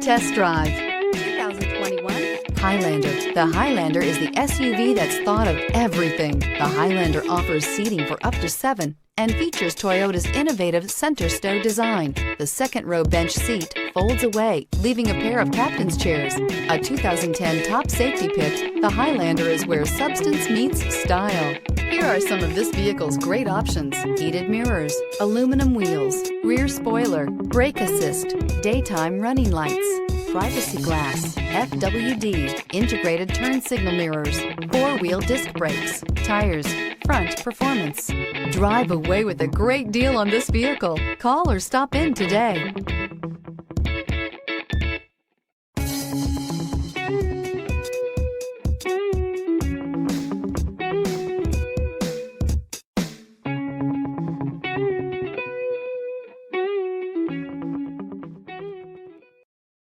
test drive 2021 Highlander. The Highlander is the SUV that's thought of everything. The Highlander offers seating for up to 7 and features Toyota's innovative center stow design. The second row bench seat folds away, leaving a pair of captain's chairs. A 2010 top safety pick, the Highlander is where substance meets style. Here are some of this vehicle's great options: heated mirrors, aluminum wheels, rear spoiler, brake assist, daytime running lights, privacy glass, FWD, integrated turn signal mirrors, 4-wheel disc brakes, tires, front performance. Drive away with a great deal on this vehicle. Call or stop in today.